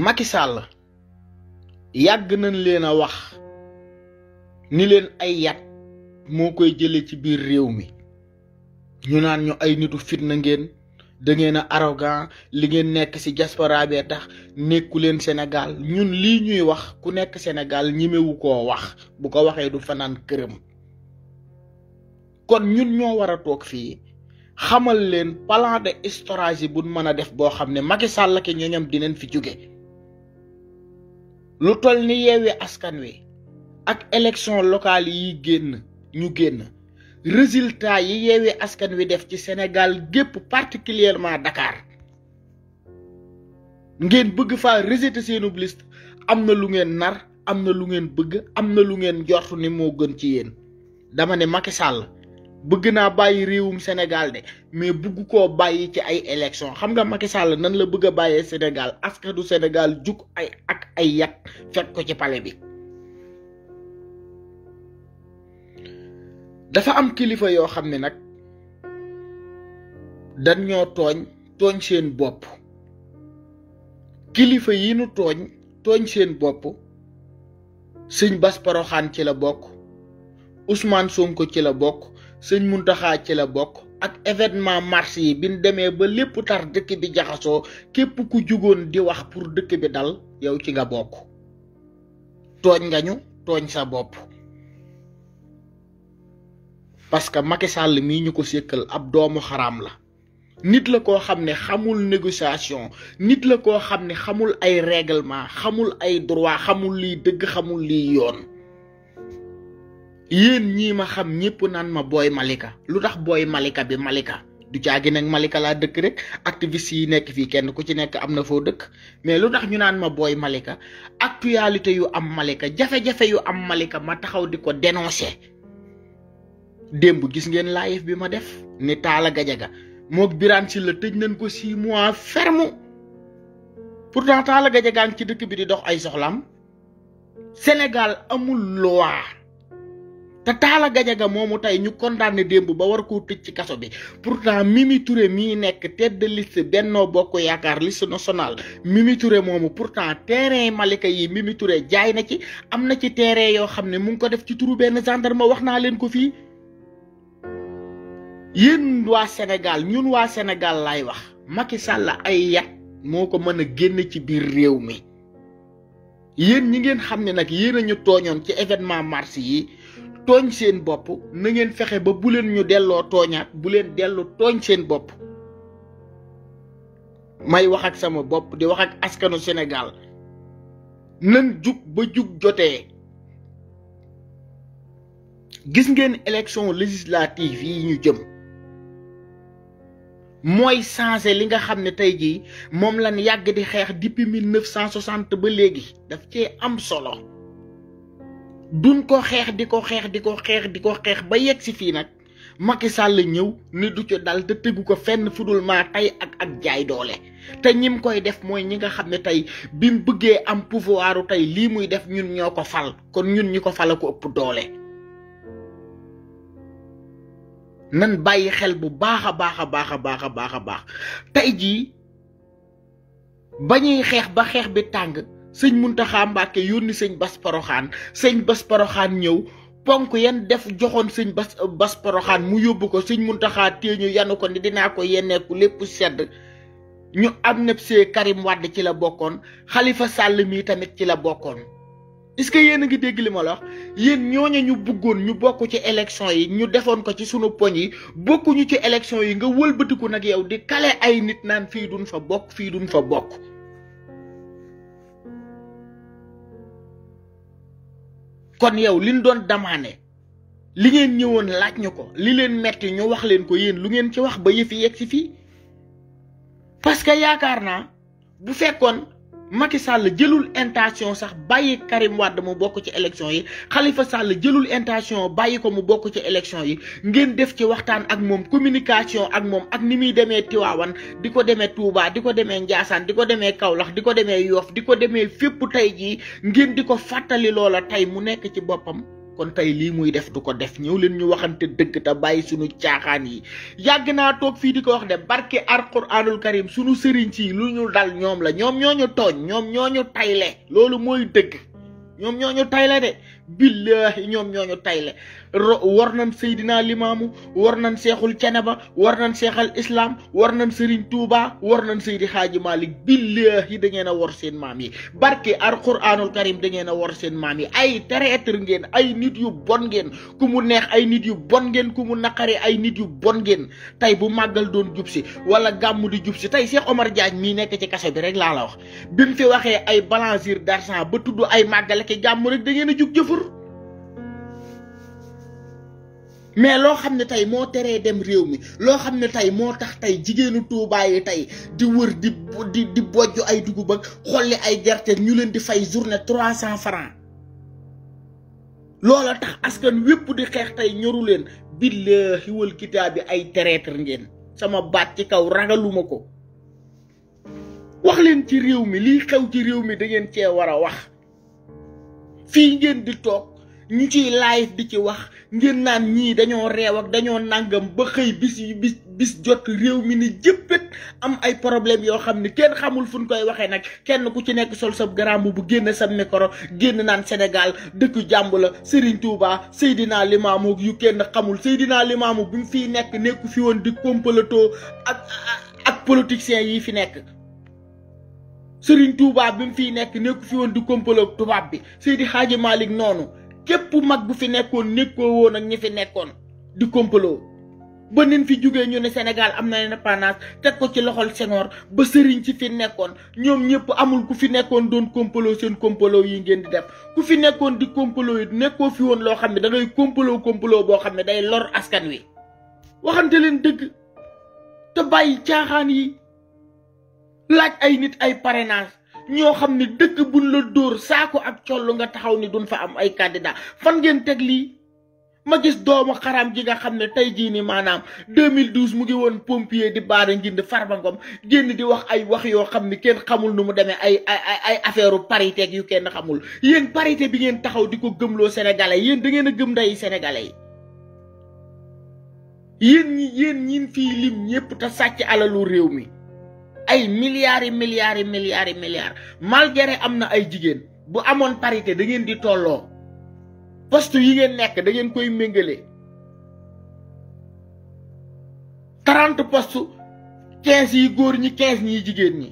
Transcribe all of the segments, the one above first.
Macky Sall yàgg nañ leen a wax ni leen ay yat moo koy jëlee ci biir réew mi ñu naan ñu ay nitu fitna ngeen da ngeen a arrogant li ngeen nekk ci diaspora bee tax nekku leen Sénégal ñun lii ñuy wax ku nekk Sénégal ñimewu koo wax bu ko waxee du fanaan këram kon ñun ñoo war a toog fii xamal leen plan de stratégie buñ mën a def boo xam ne Macky Sall ki ñoñam dinañ fi jóge lu toll ni Yewwi Askan Wi ak élection locale yi ñu génn résultat yi Yewwi Askan Wi def ci Sénégal gépp particulièrement Dakar ngeen bëgg faa rejeter seenub liste am na lu ngeen nar am na lu ngeen bëgg am na lu ngeen jortu ni moo gën ci yéen dama ne Macky Sall bëgg naa bàyyi réewum Sénégal de mais bëgg koo bàyyi ci ay élection xam nga Macky Sall nan la bëgg a bàyyee Sénégal askanu Sénégal jug ay yat fekk ko ci palais bi dafa am kilifa yoo xam ne nag dañ ñoo tooñ seen bopp kilifa yi nu tooñ seen bopp sëñ Bass Porokhane ci la bokk Ousmane Sonko ci la bokk sëñ Mountakha ci la bokk ak événement mars yi bi ñu demee ba lépp tar dëkk bi jaxasoo képp ku jugoon di wax pour dëkk bi dal yow ci nga bokk tooñ nga ñu tooñ sa bopp parce que Macky Sall mii ñu ko sékkal ab doomu xaraam la nit la koo xam ne xamul négociation nit la koo xam ne xamul ay règlement xamul ay droit xamul liy dëgg xamul liy yoon yéen ñii ma xam ñépp naan ma Boy Malika lu tax Boy Malika bi Malika du caagi nag Malika laa dëkk rek activiste yi nekk fii kenn ku ci nekk am na foo dëkk mais lu tax ñu naan ma Boy Malika actualité yu am Malika jafe-jafe yu am Malika ma taxaw di ko dénoncer démb gis ngeen live bi ma def ni Talla Gadiaga mook Birane Sylla tëj nañ ko 6 mois ferme pourtant Talla Gadiaga ngi ci dëkk bi di dox ay soxlam Sénégal amul loi te Talla Gadiaga moomu tey ñu condamné démb ba war koo tëj ci kaso bi pourtant Mimi Touré mii nekk tête de liste Benno Bokk Yaakaar liste nationale Mimi Touré moomu pourtant terrain Malika yi Mimi Touré jaay na ci am na ci terrain yoo xam ne mu ngi ko def ci turu benn gendarme wax naa leen ko fii yéen waa Sénégal ñun waa Sénégal laay wax Macky Sall ay yat moo ko mën a génn ci biir réew mi yéen ñi ngeen xam ne nag yéen a ñu tooñoon ci événement mars yi tooñ seen bopp na ngeen fexe ba bu leen ñu delloo tooñaat bu leen dellu tooñ seen bopp may wax ak sama bopp di wax ak askanu Sénégal nan jug ba jug jotee gis ngeen élection législative yi ñu jëm mooy changer li nga xam ne tey jii moom lañ yàgg di xeex depuis 1960 ba léegi daf cee am solo duñ ko xeex di ko xeex ba yegg si fii nag Macky Sall ñëw ni du ci dal te tegu ko fenn fudul maa tey ak jaay doole te ñim koy def mooy ñi nga xam ne tey bi mu bëggee am pouvoiru tey lii muy def ñun ñoo ko fal kon ñun ñi ko fal a ko ëpp doole nan bàyyi xel bu baax a baax tey jii bañuy xeex ba xeex bi tàng sëñ Mountakha Mbacké yónni sëñ Bass Porokhane ñëw ponk yan def joxoon sëñ Bass Porokhane mu yóbbu ko sëñ Mountakha téeñu yanu ko ni dinaa ko yenneeku lépp sedd ñu amnistie Karim Wade ci la bokkoon Khalifa Sall mii tamit ci la bokkoon est-ce que yéen a ngi dégg li ma la wax yéen ñooñu ñu bëggoon ñu bokk ci élection yi ñu defoon ko ci sunu poñ yi bokkuñu ci élection yi nga wëlbatiku nag yow di kale ay nit naan fii duñ fa bokk kon yow liñ doon demandé li ngeen ñëwoon laaj ñu ko li leen metti ñu wax leen ko yéen lu ngeen ci wax ba yëfi yegg si fii parce que yaakaar naa bu fekkoon Macky Sall jëlul intention sax bàyyi Karim Wade mu bokk ci élection yi Khalifa Sall jëlul intention bàyyi ko mu bokk ci élection yi ngeen def ci waxtaan ak moom communication ak moom ak ni muy demee Tiwaawan di ko demee Touba di ko demee Ndiassane di ko demee Kaolack di ko demee Yoff di ko demee fépp tey jii ngeen di ko fàttali loola tey mu nekk ci boppam kon tey lii muy def du ko def. ñëw leen ñu waxante dëgg te bàyyi suñu caaxaan yi. yàgg naa toog fii di ko wax de barke alquraanul karim suñu sëriñ si lu ñu dal ñoom la ñoom ñooñu tooñ ñoom ñooñu tayle loolu mooy dëgg ñoom ñooñu tayle de billahi ñoom ñooñu tayle war nañ Seydina Limaamu war nañ Seexul Ceneba war nañ Seexal Islam war nañ Sëriñ Tuuba war nañ Seydi Xaaji Malik billahi da ngeen a war seen maam yi barke alquraanul karim da ngeen a war seen maam yi ay traître ngeen ay nit yu bon ngeen ku mu neex ay nit yu bon ngeen ku mu naqari ay nit yu bon ngeen tey bu màggal doon jub si wala gàmmu di jub si tey Cheikh Omar Diagne mii nekk ci kaso bi rek laa la wax bi mu fi waxee ay blanchir d'argent ba tudd ay màggal ak gàmmu rek da ngeen a jug jëfur mais loo xam ne tey moo teree dem réew mi loo xam ne tey moo tax tey jigéenu Tuubaa yi tey di wër di bojj ay dugub ak xolli ay gerte ñu leen di fay journée 300 francs loola tax askan wépp di xeex tey ñoru leen billaahi wal kitaab bi ay traître ngeen sama baat ci kaw ragaluma ko wax leen ci réew mi lii xew ci réew mi da ngeen cee war a wax fii ngeen di toog ñu ciy live di ci wax ngeen naan ñii dañoo réew ak dañoo nàngam ba xëy bis jot réew mi ni jëppét am ay problème yoo xam ne kenn xamul fu ñu koy waxee nag kenn ku ci nekk sol sa garambu bu génn sa micro génn naan Sénégal dëkku jàmb la Serigne Touba Seydina Limaamu yu kenn xamul Seydina Limaamu bi mu fiy nekku fi woon di complotoo ak politiciens yi fi nekk Serigne Touba bi mu fiy nekku fi woon di complot tubaab bi Seydi Xaaji Malik noonu képp mag bu fi nekkoon nekkoo woon ak ñi fi nekkoon di complot ba nin fi jógee ñu ne Sénégal am na indépendance teg ko ci loxol Senghor ba sëriñ ci fi nekkoon ñoom ñëpp amul ku fi nekkoon doon complot seen complot yi ngeen di def ku fi nekkoon di complot yi nekkoo fi woon loo xam ne da ngay complot boo xam ne day lor askan wi waxante leen dëgg te bàyyi caaxaan yi laaj ay nit ay parrainage ñoo xam ne dëkk buñ la dóor saako ak collu nga taxaw ni duñ fa am ay candidat fan ngeen teg lii ma gis doomu xaram ji nga xam ne tey jii ni maanaam 2012 mu ngi woon pompier di baara ngind Farba Ngom génn di wax ay wax yoo xam ne kenn xamul nu mu demee ay affaire parité yu kenn xamul yéen parité bi ngeen taxaw di ko gëmloo sénégalais yéen da ngeen a gëm nday sénégalais yi yéen ñin fii lim ñëpp te sàcc alalu réew mi ay milliards malgré am na ay jigéen bu amoon parité da ngeen di tolloo poste yi ngeen nekk da ngeen koy méngale 30 poste 15 yi góor ñi 15 ñi jigéen ñi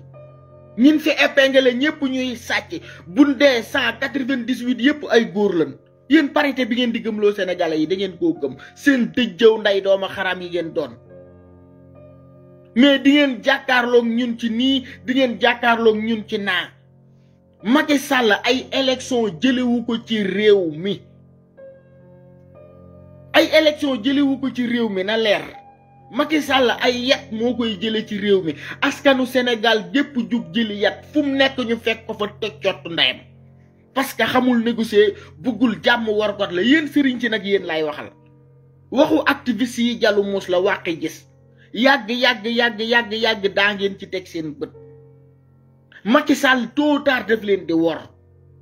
ñin fi épinglé ñëpp ñuy sàcc buñ dee 198 yëpp ay góor lañ yéen parité bi ngeen di gëmloo sénégalais yi da ngeen koo gëm seen dëjjëw nday dooma xaram yi ngeen doon mais di ngeen jàkkaarloog ñun ci nii di ngeen jàkkaarloog ñun ci naa Macky Sall ay élection jëlewu ko ci réew mi na leer Macky Sall ay yat moo koy jële ci réew mi askanu Sénégal gépp jug jëli yat fu mu nekk ñu fekk ko fa teg cott ndeyam parce que xamul négocier buggul jàmm wargot la yéen sëriñ ci nag yéen lay waxal waxu activiste yi jalu muus la wàqi gis yàgg daa ngeen ci teg seen bët Macky Sall tôt ou tard daf leen di wor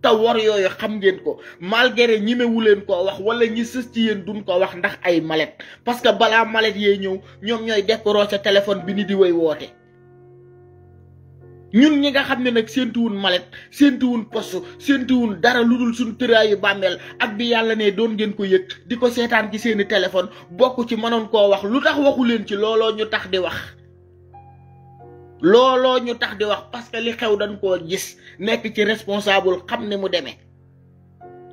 te wor yooyu xam ngeen ko malgré ñimewu leen koo wax wala ñi sës ci yéen duñ ko wax ndax ay malet parce que balaa malet yee ñëw ñoom ñooy décoré sa téléphone bi ni di way woote ñun ñi nga xam ne nag séentuwun malet séentuwun poste séentuwun dara lu dul suñu tëraayu bàmmeel ak bi yàlla ne doon ngeen ko yëg di ko seetaan ci seeni téléphone bokk ci mënoon koo wax lu tax waxu leen ci looloo ñu tax di wax parce que li xew dañ koo gis nekk ci responsable xam ne mu demee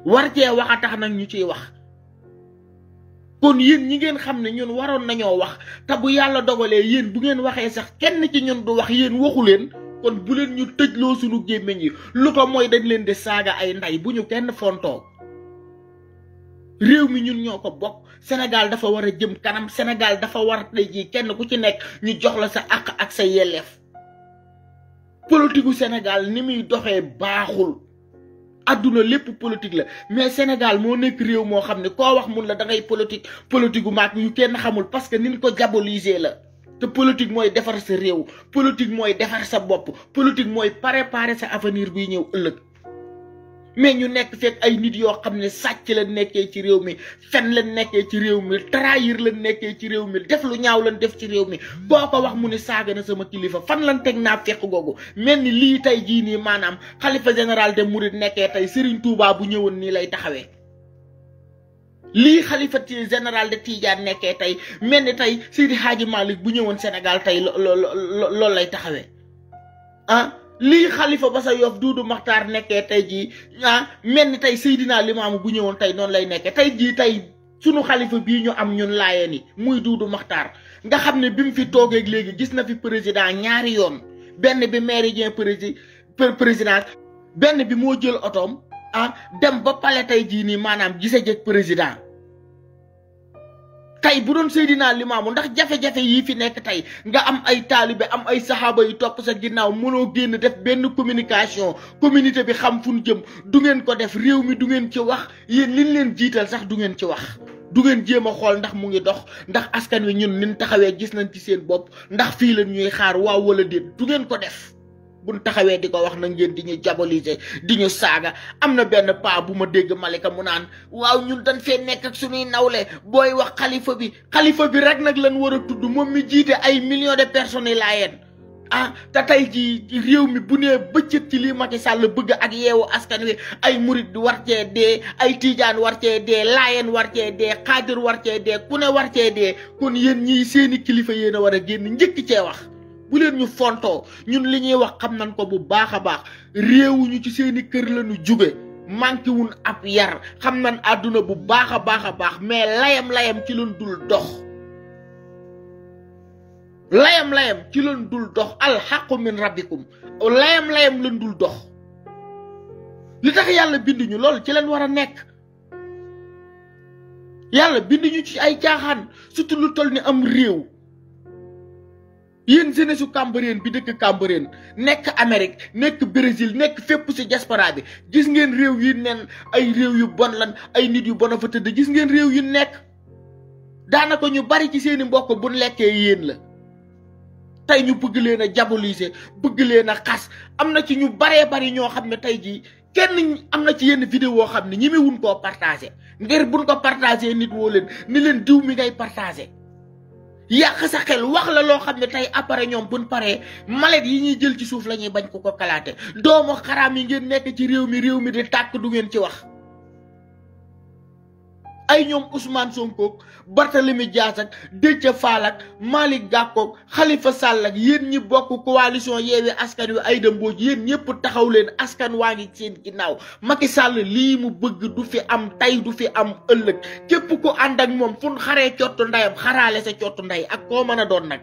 war cee wax a tax nag ñu ciy wax kon yéen ñi ngeen xam ne ñun waroon nañoo wax te bu yàlla dogalee yéen bu ngeen waxee sax kenn ci ñun du wax yéen waxu leen kon bu leen ñu tëjloo suñu gémmiñ yi lu ko mooy dañ leen di saaga ay ndey bu ñu kenn fontoo réew mi ñun ñoo ko bokk Sénégal dafa war a jëm kanam Sénégal dafa war tey jii kenn ku ci nekk ñu jox la sa àq ak sa yelleef politique gu Sénégal ni muy doxee baaxul adduna lépp politique la mais Sénégal moo nekk réew moo xam ne koo wax mun la da ngay politique gu maag ñu kenn xamul parce que niñ ko diaboliser la te politique mooy defar sa réew politique mooy defar sa bopp politique mooy préparer sa avenir biy ñëw ëllëg mais ñu nekk fekk ay nit yoo xam ne sàcc la nekkee ci réew mi fen la nekkee ci réew mi trahir la nekkee ci réew mi def lu ñaaw lan def ci réew mi boo ko wax mu ne saaga na sama kilifa fan lan teg naa fekk googu mel ni lii tey jii nii maanaam xalifa général de Mouride nekkee tey Serigne Touba bu ñëwoon nii lay taxawee lii xalifa général de Tidiane nekkee tey mel ni tey Seydi Hadji Malick bu ñëwoon Sénégal tey loolu lay taxawee ah lii xalifa ba sa Yoff Duudu Maxtaar nekkee tey jii mel ni tey Seydina Limaamu bu ñëwoon tey noonu lay nekkee tey jii tey sunu xalifa bii ñu am ñun laayeen yi muy Duudu Maxtaar nga xam ne bi mu fi toogeeg léegi gis na fi président ñaari yoon benn bi méridien président benn bi moo jël otoom dem ba pale tey jii nii maanaam gise jëg président tey bu doon Seydina Limaamu ndax jafe-jafe yii fi nekk tey nga am ay taalibe am ay saxaaba yu topp sa ginnaaw mënoo génn def benn communication communauté bi xam fu ñu jëm du ngeen ko def réew mi du ngeen ci wax yéen liñ leen jiital sax du ngeen ci wax du ngeen jéem a xool ndax mu ngi dox ndax askan wi ñun nin taxawee gis nañ ci seen bopp ndax fii la ñuy xaar waaw wala déet du ngeen ko def buñ taxawee di ko wax na ngeen di ñu diaboliser di ñu saaga am na benn paa bu ma dégg Malika mu naan waaw ñun dañ fee nekk ak suñuy nawle booy wax xalifa bi rek nag lan war a tudd moom mi jiite ay millions de personnes yi laayeen te tey jii réew mi bu nee bëccëg ci lii Macky Sall bëgg ak yeewu askan wi ay murit war cee dee ay tiijaan war cee dee laayeen war cee dee xaadir war cee dee ku ne war cee dee kon yéen ñii seeni kilifa yéen a war a génn njëkk cee wax bu leen ñu fontoo ñun li ñuy wax xam nañ ko bu baax a baax réewuñu ci seeni kër lañu jóge manqué wun ab yar xam nañ àdduna bu baax a baax mais layam ci lañ dul dox layam ci lañ dul dox alxaqu min rabbikum layam lañ dul dox li tax yàlla binduñu loolu ci leen war a nekk yàlla binduñu ci ay caaxaan surtout lu toll ni am réew yéen jeunesse su Cambérène bi dëkk Cambérène nekk Amérique nekk Brésil nekk fépp ci diaspora bi gis ngeen réew yi nen ay réew yu bon lan ay nit yu bon a fa tëdd gis ngeen réew yu nekk daanaka ñu bari ci seeni mbokk buñ lekkee yéen la tey ñu bëgg leen a diaboliser bëgg leen a xas am na ci ñu baree bari ñoo xam ne tey jii kenn am na ci yenn vidéo xam ne ñi mi wun koo partagé ngir buñ ko partagé nit woo leen ni leen diw mi ngay partagé yàq sa xel wax la loo xam ne tey après ñoom buñ paree malet yi ñuy jël ci suuf la ñuy bañ ko kalaate doomu xaraam yi ngeen nekk ci réew mi di tàkk du ngeen ci wax ay ñoom Ousmane Sonko Barthélemy Dias ak Déthié Fall ak Malick Gakou Khalifa Sall ak yéen ñi bokk coalition Yewwi Askan Wi Aïda Mbodj yéen ñëpp taxaw leen askan waa ngi seen ginnaaw Macky Sall lii mu bëgg du fi am tey du fi am ëllëg képp ku ànd ak moom fu xaree cottu ndeyam xaraale sa cottu ndey ak koo mën a doon nag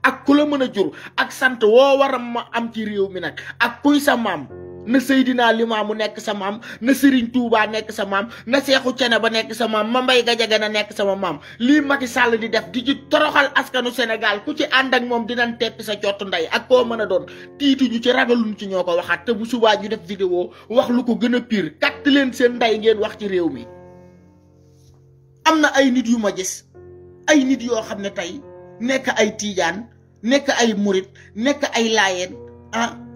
ak ku la mën a jur ak sant woo war a ma am ci réew mi nag ak kuy sa maam na Seydina Limaamu nekk sa maam na Serigne Touba nekk sa maam na Seexu Ceneba nekk sa maam ma Mbay Gajaga na nekk sama maam lii Macky Sall di def di ci toroxal askanu Sénégal ku ci ànd ak moom dinañ teppi sa cottu ndey ak koo mën a doon tiituñu ci ragaluñ ci ñoo ko waxaat te bu subaa ñu def vidéo wax lu ko gën a pire katt leen seen ndey ngeen wax ci réew mi. am na ay nit yu ma gis ay nit yoo xam ne tey nekk ay tiijaan nekk ay murit nekk ay laayeen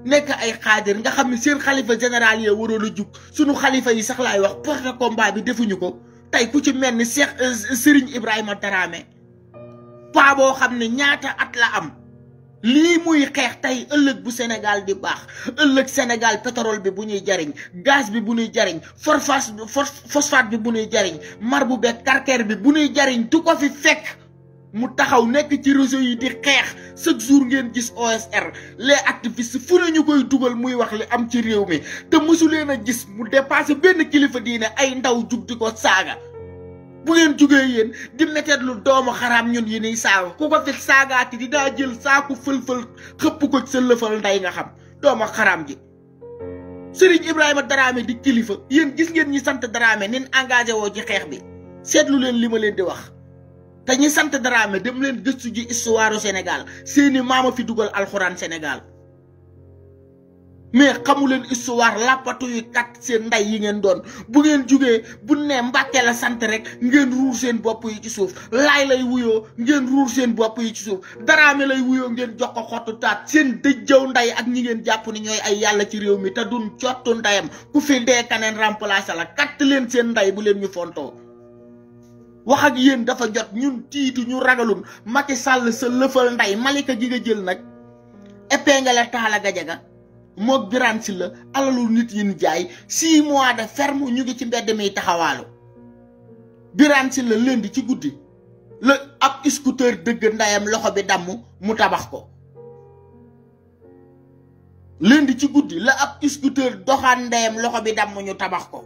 nekk ay xaadir nga xam ne seen xalifa général yi waroon a jug sunu xalifa yi sax laay wax porte combat bi defuñu ko tey ku ci mel ni Serigne Ibrahima Dramé paa boo xam ne ñaata at la am lii muy xeex tey ëllëg bu Sénégal di baax ëllëg Sénégal pétrole bi bu ñuy jariñ gaz bi bu ñuy jariñ phosphate bi bu ñuy jariñ marbre beeg calcaire bi bu ñuy jariñ du ko fi fekk mu taxaw nekk ci réseau yi di xeex chaque jour ngeen gis OSR les activistes fu ne ñu koy dugal muy wax li am ci réew mi te mësu leen a gis mu dépassé benn kilifa diine ay ndaw jug di ko saaga bu ngeen jugee yéen di métteet lu doomu xaraam ñun yi niy saaga ku ko fi saagaati dinaa jël saaku fël-fël xëpp ko ci sa lëfal nday nga xam doomu xaraam ji Serigne Ibrahima Dramé di kilifa yéen gis ngeen ñi sant Dramé nin engagé woo ci xeex bi seetlu leen li ma leen di wax te ñi sant Dramé dem leen gëstu ji histoire Sénégal seeni maama fi dugal alxuraan Sénégal mais xamu leen histoire làppatu yu kat seen nday yi ngeen doon bu ngeen jugee bu ne Mbàkke la sant rek ngeen ruur seen bopp yi ci suuf laay lay wuyoo ngeen ruur seen bopp yi ci suuf Daraame lay wuyoo ngeen jox ko xottu taat seen dëjjëw nday ak ñi ngeen jàpp ni ñooy ay yàlla ci réew mi te duñ cottu ndayam ku fi dee kaneen remplacer la katt leen seen nday bu leen ñu fontoo wax ak yéen dafa jot ñun tiitu ñu ragalun Macky Sall sa lëfal nday Malika gi nga jël nag épingle Talla Gadiaga mook Birane Sylla alalu nit yi ñu jaay 6 mois de ferme ñu ngi ci mbedd mi taxawaalu Birane Sylla lundi ci guddi la ab scooter dëgg ndayam loxo bi damm mu tabax ko lundi ci guddi la ab scooter doxaan ndayam loxo bi damm ñu tabax ko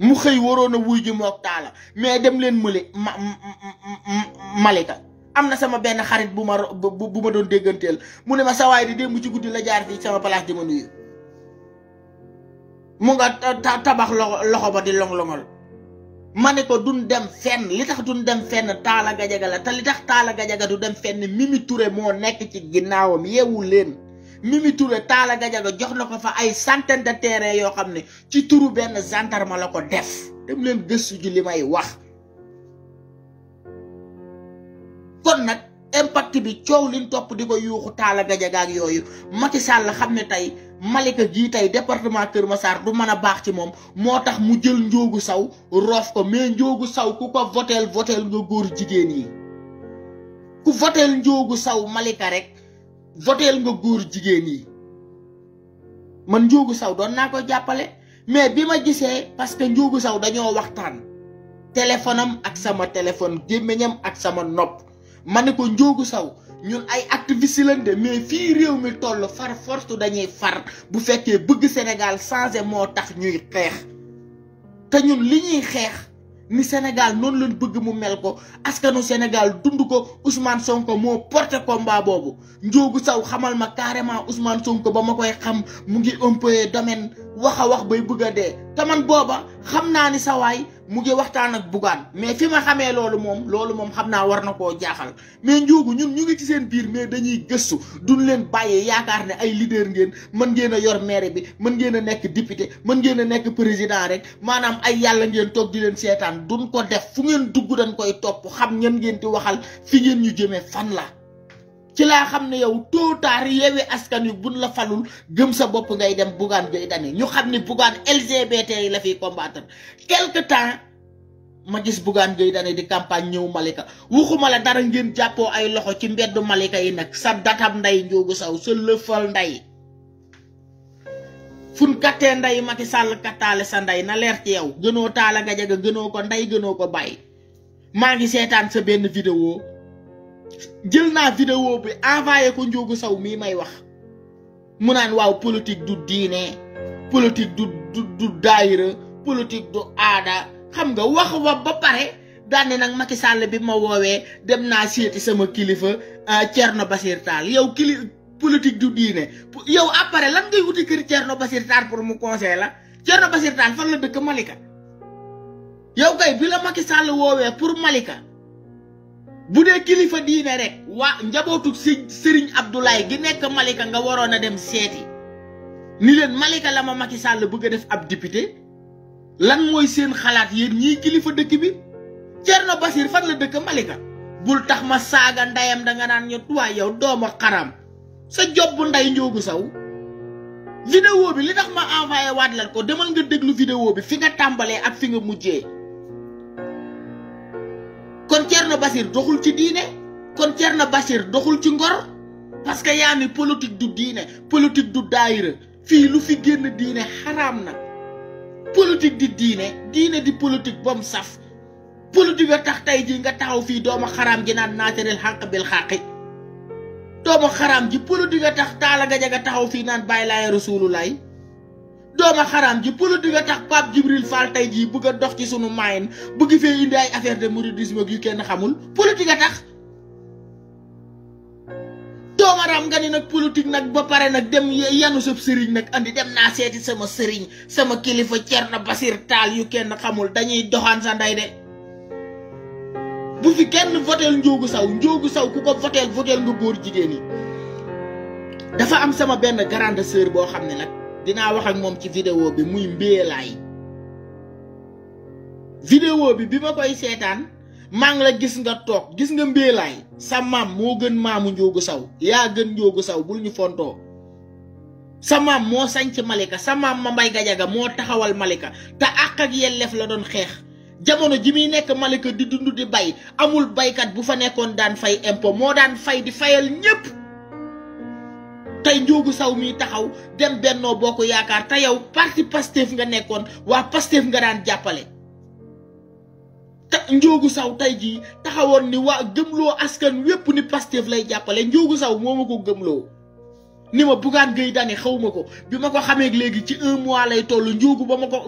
mu xëy waroon a wuy ji mook Talla mais dem leen Malika am na sama benn xarit bu ma doon dégganteel mu ne ma sawaay di démb ci guddi la jaar fii sama place di ma nuyu mu nga tabax loxo ba di long-longol ma ne ko duñ dem fenn li tax duñ dem fenn Talla Gadiaga la te li tax Talla Gadiaga du dem fenn Mimi Touré moo nekk ci ginnaawam yeewul leen Mimi Touré Talla Gadiaga jox na ko fa ay centaine de terrain yoo xam ne ci turu benn gendarme la ko def dem leen gëstu ji li may wax kon nag impact bi coow liñ topp di ko yuuxu Talla Gadiaga ak yooyu Macky Sall xam ne tey Malika gii tey département Kër Massar du mën a baax ci moom moo tax mu jël Ndiogou Sow roof ko mais Ndiogou Sow ku ko voteel nga góor jigéen yi ku voteel Ndiogou Sow Malika rek voteel nga góor jigéen yi man Ndiogou Sow doon naa ko jàppale mais bi ma gisee parce que Ndiogou Sow dañoo waxtaan téléphone am ak sama téléphone gémmiñam ak sama nopp ma ne ko Ndiogou Sow ñun ay activiste lañ de mais fii réew mi toll far force dañuy far bu fekkee bëgg Sénégal changer moo tax ñuy xeex te ñun li ñuy xeex ni Sénégal noonu lañ bëgg mu mel ko askanu Sénégal dund ko Ousmane Sonko moo porté combat boobu Ndiogou Sow xamal ma carrément Ousmane Sonko ba ma koy xam mu ngi employé domaine wax a wax bay bëgg a dee te man booba xam naa ni sawaay mu ngi waxtaan ak Bougane mais fi ma xamee loolu moom xam naa war na koo jaaxal mais Ndiogou ñun ñu ngi ci seen biir mais dañuy gëstu duñ leen bàyyee yaakaar ne ay leader ngeen mën ngeen a yor maire bi mën ngeen a nekk député mën ngeen a nekk président rek maanaam ay yàlla ngeen toog di leen seetaan duñ ko def fu ngeen dugg dañ koy topp xam ñan ngeen di waxal fi ngeen ñu jëmee fan la ci laa xam ne yow tôt ou tard Yewwi Askan Wi buñ la falul gëm sa bopp ngay dem Bougane Gueye Dany ñu xam ne Bougane LGBT yi la fiy combattre quelque temps ma gis Bougane Gueye Dany di campagne ñëw Malika waxuma la dara ngeen jàppoo ay loxo ci mbeddu Malika yi nag sa datab nday Ndiogou Sow sa lëfal nday fun kattee nday Macky Sall kattaale sa nday na leer ci yow gënoo Talla Gadiaga gënoo ko nday gënoo ko bàyyi maa ngi seetaan sa benn vidéo jël naa vidéo bi envoyé ko Ndiogou Sow mii may wax mu naan waaw politique du diine politique du daayira politique du aada xam nga wax wa ba pare daane nag Macky Sall bi ma woowee dem naa seeti sama kilifa Thierno Bassirou Tall yow politique du diine yow après lan ngay wuti kër Thierno Bassirou Tall pour mu conseil la Thierno Bassirou Tall fan la dëkk Malika yow kay bi la Macky Sall woowee pour Malika bu dee kilifa diine rek waa njabootu Serigne Abdoulaye gi nekk Malika nga waroon a dem seeti ni leen Malika la ma Macky Sall bëgg a def ab député lan mooy seen xalaat yéen ñii kilifa dëkk bi Thierno Bassirou fan la dëkk Malika bul tax ma saaga ndayam da nga naan ñu tuwaay yow doomu xaram sa job bu nday Ndiogou Sow vidéo bi li tax ma envoyé waat la ko demal nga déglu vidéo bi fi nga tàmbalee ak fi nga mujjee kon Thierno Bassirou doxul ci diine kon Thierno Bassirou doxul ci ngor parce que yaa ni politique du diine politique du daayira fii lu fi génn diine xaraam na politique di diine di politique bam saf politique a tax tey ji nga taxaw fii doomu xaraam ji naan naataril xàq bil xàqi doomu xaraam ji politique a tax Talla Gadiaga taxaw fii naan bàyyi laay rasulullaay doomu xaraam ji politique a tax Pape Djibril Fall tey jii bëgg a dox ci sunu maayin bëgg fee indi ay affaire de mouridisme yu kenn xamul politique a tax doomaram nga ni nag politique nag ba pare nag dem yanu sab sëriñ nag andi dem naa seeti sama sëriñ sama kilifa Thierno Bassirou Tall yu kenn xamul dañuy doxaan sa nday de bu fi kenn voteel Ndiogou Sow ku ko voteel nga góor jigéen yi dafa am sama benn grande sœur boo xam ne nag dinaa wax ak moom ci vidéo bi muy Mbéelaay. vidéo bi ma koy seetaan maa ngi la gis nga toog gis nga Mbéelaay sa maam moo gën maamu Njoogu Saw yaa gën Njoogu Saw bul ñu fontoo. sa maam moo sañc Malika sa maam ma Mbay Gajaga moo taxawal Malika te àq ak yelleef la doon xeex jamono ji muy nekk Malika di dund di bay amul baykat bu fa nekkoon daan fay impôt moo daan fay di fayal ñépp. tey Njoogu Saw mi taxaw dem Bennoo Bokk Yaakaar te yow parti Pastef nga nekkoon waa Pastef nga daan jàppale. te Njoogu Saw tey jii taxawoon ni waa gëmloo askan wépp ni Pastef lay jàppale Njoogu Saw moo ma ko gëmloo ni ma Bougane Gueye Dany xaw ma ko bi ma ko xamee léegi ci 1 mois lay toll Njoogu ba ma ko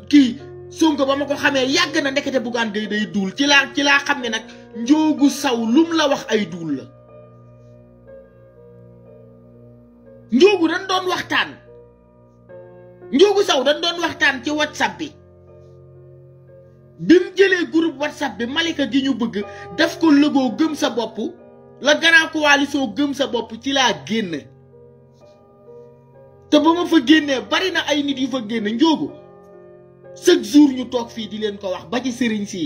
kii Sonko ba ma ko xamee yàgg na ndekete Bougane Gueye day duul ci laa xam ne nag Njoogu Saw lum la wax ay duul la. Njoogu dañ doon waxtaan Njoogu Saw dañ doon waxtaan ci WhatsApp bi mu jëlee groupe WhatsApp bi Malika gi ñu bëgg def ko logo gëm sa bopp la Grand Coalition gëm sa bopp ci laa génn te ba ma fa génnee bari na ay nit yu fa génn Njoogu chaque jour ñu toog fii di leen ko wax ba ci sëriñ si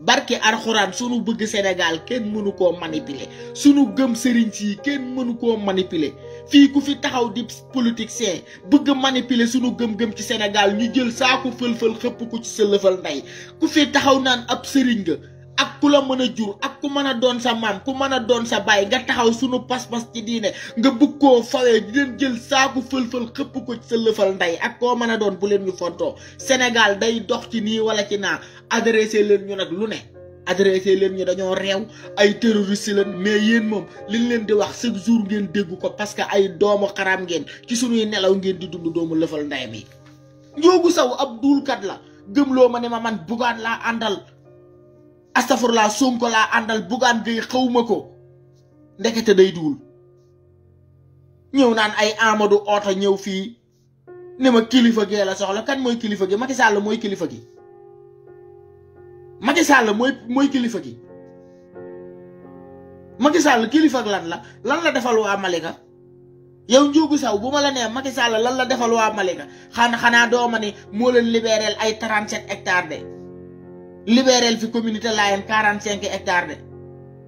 barke Alxuraan sunu bëgg Sénégal kenn mënu koo manipuler sunu gëm sëriñ si kenn mënu koo manipuler fii ku fi taxaw di politicien bëgg manipuler sunu gëm-gëm ci Sénégal ñu jël saaku fël-fël xëpp ko ci sa lëfal ndey ku fi taxaw naan ab sëriñ nga ak ku la mën a jur ak ku mën a doon sa maam ku mën a doon sa baay nga taxaw sunu pas-pas ci diine nga bëgg koo fawee di leen jël saaku fël-fël xëpp ko ci sa lëfal ndey ak koo mën a doon bu leen ñu fontoo Sénégal day dox ci nii wala ci naa adressé leen ñu nag lu ne adressé leen ñu dañoo réew ay terroriste leen mais yéen moom liñ leen di wax chaque jour ngeen dégg ko parce que ay doomu xaram ngeen ci sunuy nelaw ngeen di dund doomu lëfal ndey mi. Njoogu Saw ab duulkat la gëmloo ma ne ma man Bougane laa àndal astafurlaa Sonko laa àndal Bougane Gueye xawma ko ndekete day duul ñëw naan ay Amadou Oto ñëw fii ne ma kilifa gee la soxla kan mooy kilifa gi Macky Sall mooy kilifa gi Macky Sall mooy kilifa gi Macky Sall kilifa ak lan la defal waa Malika yow Njoogu Saw bu ma la nee Macky Sall lan la defal waa Malika xanaa dooma ni moo leen libéral ay 37 hectares de libéral fi communauté Layène 45 hectares de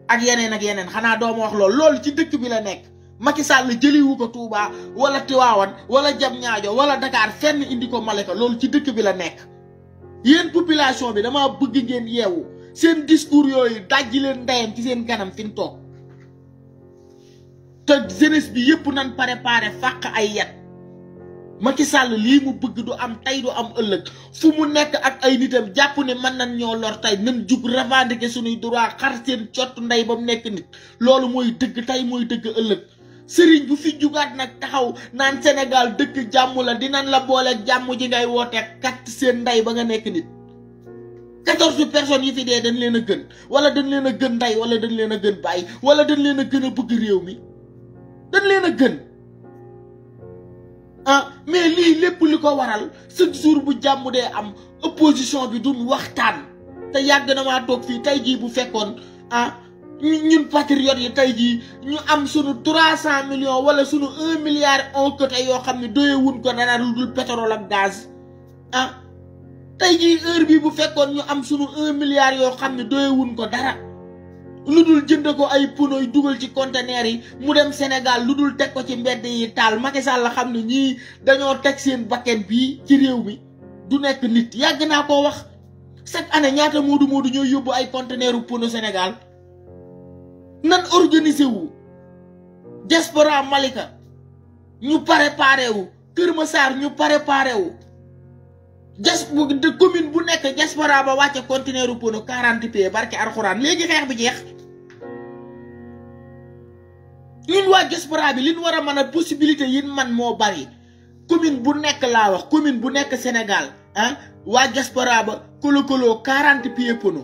ak yeneen xanaa dooma wax loolu ci dëkk bi la nekk Macky Sall jëliwu ko Touba wala Tivaouane wala Diamniadio wala Dakar fenn indi ko Malika loolu ci dëkk bi la nekk. yéen population bi dama bëgg ngeen yeewu seen discours yooyu dajji leen ndeyam ci seen kanam fi mu toog te jeunesse bi yëpp nan préparé fàq ay yet Macky Sall lii mu bëgg du am tey du am ëllëg fu mu nekk ak ay nitam jàpp ne mën nañ ñoo lor tey nan jug revendiquer suñuy droit xar seen cott ndey ba mu nekk nit loolu mooy dëgg tey mooy dëgg ëllëg sëriñ bu fi jugaat nag taxaw naan Sénégal dëkk jàmm la dinañ la booleeg jàmm ji ngay woote kat seen ndey ba nga nekk nit 14 personnes yi fi dee dañ leen a gën wala dañ leen a gën ndey wala dañ leen a gën bàyyi wala dañ leen a gën a bëgg réew mi dañ leen a gën mais lii lépp li ko waral chaque jour bu jàmm dee am opposition bi duñ waxtaan te yàgg na maa toog fii tey jii bu fekkoon ñun patriotes yi tey jii ñu am sunu 300 millions wala sunu 1 milliard en côté yoo xam ne doyewuñ ko dara lu dul pétrole ak gaz tey jii heure bii bu fekkoon ñu am sunu 1 milliard yoo xam ne doyewuñ ko dara lu dul jënd ko ay pneu dugal ci conteneur yi mu dem Sénégal lu dul teg ko ci mbedd yi taal Macky Sall la xam ne ñii dañoo teg seen bakken bii ci réew mi du nekk nit yàgg naa koo wax chaque année ñaata moodu ñooy yóbbu ay conteneur u pneu Sénégal nan organisé wu diaspora Malika ñu préparé wu Kër Massar ñu préparé wu de commune bu nekk diaspora ba wàcce conteneur u pneu 40 pieds barke Alxuraan léegi xeex bi jeex ñun waa diaspora bi li ñu war a mën a possibilité yi man moo bari commune bu nekk laa wax commune bu nekk Sénégal waa diaspora ba kolo 40 pieds pneu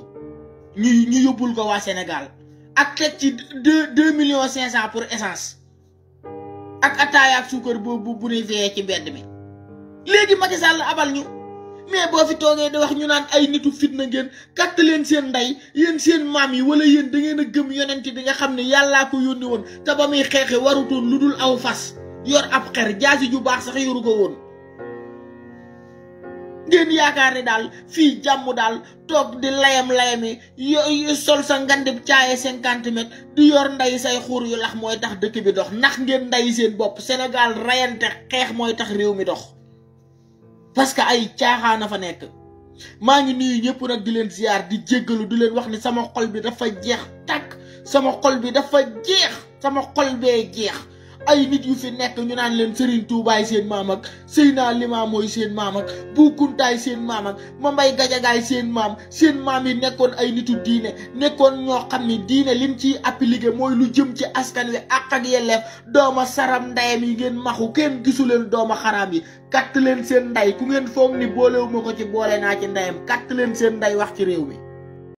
ñu yóbbul ko waa Sénégal ak teg ci 2 millions 500 pour essence ak ataaya ak suukar bu nuy veillé ci mbedd mi léegi Macky Sall abal ñu mais boo fi toogee di wax ñu naan ay nitu fitna ngeen katt leen seen ndey yéen seen maam yi wala yéen da ngeen a gëm yonent bi nga xam ne yàllaa ko yónni woon te ba muy xeexe warutoon lu dul aw fas yor ab xer jaasi ju baax sax yoru ko woon ngeen yaakaar ne daal fii jàmm daal toog di layami sol sa ngandib caaye 50 mètres di yor nday say xuur yu lax mooy tax dëkk bi dox ndax ngeen nday seen bopp Sénégal rayante xeex mooy tax réew mi dox parce que ay caaxaana fa nekk maa ngi nuyu ñëpp nag di leen ziar di jéggalu di leen wax ni sama xol bi dafa jeex tàkk sama xol bi dafa jeex sama xol bee jeex ay nit yu fi nekk ñu naan leen Serigne Toubaay seen maam ak Seydina Limaamu mooy seen maam ak Bou Kountaay seen maam ak Mambay Gajagaay seen maam yi nekkoon ay nitu diine nekkoon ñoo xam ne diine lim ciy appliqué mooy lu jëm ci askan wi ak yelleef dooma saram ndayam yi ngeen maxu kenn gisu leen dooma xaraam yi katt leen seen nday ku ngeen foog ni boolewuma ko ci boole naa ci ndayam katt leen seen nday wax ci réew mi